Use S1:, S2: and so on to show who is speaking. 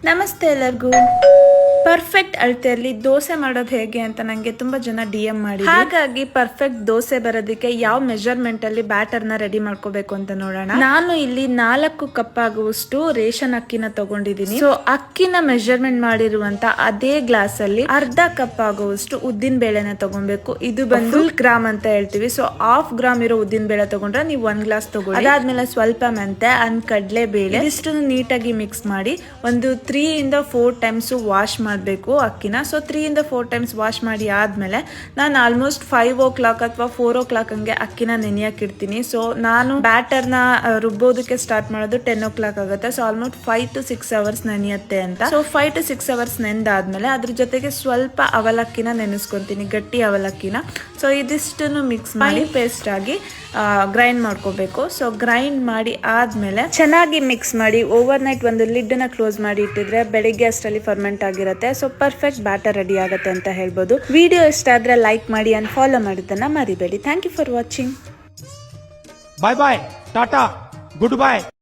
S1: ನಮಸ್ತೆ ಎಲ್ಲರಿಗೂ. ಪರ್ಫೆಕ್ಟ್ ಅಳತೆಯಲ್ಲಿ ದೋಸೆ ಮಾಡೋದು ಹೇಗೆ ಅಂತ ನನಗೆ ತುಂಬಾ ಜನ DM ಮಾಡಿ, ಹಾಗಾಗಿ ಪರ್ಫೆಕ್ಟ್ ದೋಸೆ ಬರೋದಕ್ಕೆ ಯಾವ ಮೆಜರ್ಮೆಂಟ್ ಅಲ್ಲಿ ಬ್ಯಾಟರ್ ನ ರೆಡಿ ಮಾಡ್ಕೋಬೇಕು ಅಂತ ನೋಡೋಣ. ನಾನು ಇಲ್ಲಿ 4 ಕಪ್ ಆಗುವಷ್ಟು ರೇಷನ್ ಅಕ್ಕಿನ ತಗೊಂಡಿದ್ದೀನಿ. ಸೊ ಅಕ್ಕಿನ ಮೆಜರ್ಮೆಂಟ್ ಮಾಡಿರುವಂತ ಅದೇ ಗ್ಲಾಸ್ ಅಲ್ಲಿ ಅರ್ಧ ಕಪ್ ಆಗುವಷ್ಟು ಉದ್ದಿನ ಬೇಳೆನ ತಗೊಬೇಕು. ಇದು ಬಂದು ಫುಲ್ ಗ್ರಾಮ್ ಅಂತ ಹೇಳ್ತೀವಿ. ಸೊ 1/2 ಗ್ರಾಮ್ ಇರೋ ಉದ್ದಿನ ಬೇಳೆ ತಗೊಂಡ್ರೆ ನೀವು 1 ಗ್ಲಾಸ್ ತಗೊಳ್ಳಿ. ಅದಾದ್ಮೇಲೆ ಸ್ವಲ್ಪ ಮೆಂತೆ ಅಂಡ್ ಕಡಲೆ ಬೇಳೆ ಇದಿಷ್ಟು ನೀಟಾಗಿ ಮಿಕ್ಸ್ ಮಾಡಿ ಒಂದು 3 ಇಂದ 4 ಟೈಮ್ಸ್ ವಾಶ್ ಮಾಡಬೇಕು ಅಕ್ಕಿನ. ಸೊ 3 ಇಂದ 4 ಟೈಮ್ಸ್ ವಾಶ್ ಮಾಡಿ ಆದ್ಮೇಲೆ ನಾನು ಆಲ್ಮೋಸ್ಟ್ 5 o'clock ಅಥವಾ 4 o'clock ಹಂಗೆ ಅಕ್ಕಿನ ನೆನೆಯಕ್ಕೆ ಇಡ್ತೀನಿ. ಸೊ ನಾನು ಬ್ಯಾಟರ್ ನ ರುಬ್ಬೋದಕ್ಕೆ ಸ್ಟಾರ್ಟ್ ಮಾಡೋದು 10 o'clock ಆಗುತ್ತೆ. ಸೊ ಆಲ್ಮೋಸ್ಟ್ 5 to 6 hours ನೆನೆಯುತ್ತೆ ಅಂತ. ಸೊ 5 to 6 hours ನೆಂದಾದ್ಮೇಲೆ ಅದ್ರ ಜೊತೆಗೆ ಸ್ವಲ್ಪ ಅವಲಕ್ಕಿನ ನೆನೆಸ್ಕೊಂತೀನಿ, ಗಟ್ಟಿ ಅವಲಕ್ಕಿನ. ಸೊ ಇದಿಷ್ಟನ್ನು ಮಿಕ್ಸ್ ಮಾಡಿ ಪೇಸ್ಟ್ ಆಗಿ ಗ್ರೈಂಡ್ ಮಾಡ್ಕೋಬೇಕು. ಸೊ ಗ್ರೈಂಡ್ ಮಾಡಿ ಆದ್ಮೇಲೆ ಚೆನ್ನಾಗಿ ಮಿಕ್ಸ್ ಮಾಡಿ ಓವರ್ ನೈಟ್ ಒಂದು ಲಿಡ್ ನ ಕ್ಲೋಸ್ ಮಾಡಿ ಇಟ್ಟಿದ್ರೆ ಬೆಳಿಗ್ಗೆ ಅಷ್ಟರಲ್ಲಿ ಫರ್ಮೆಂಟ್ ಆಗಿರುತ್ತೆ. ಸೊ ಪರ್ಫೆಕ್ಟ್ ಬ್ಯಾಟರ್ ರೆಡಿ ಆಗುತ್ತೆ ಅಂತ ಹೇಳ್ಬೋದು. ವಿಡಿಯೋ ಇಷ್ಟ ಆದ್ರೆ ಲೈಕ್ ಮಾಡಿ ಅಂಡ್ ಫಾಲೋ ಮಾಡೋದನ್ನ ಮರಿಬೇಡಿ. Thank you for watching.
S2: Bye bye, tata, good bye.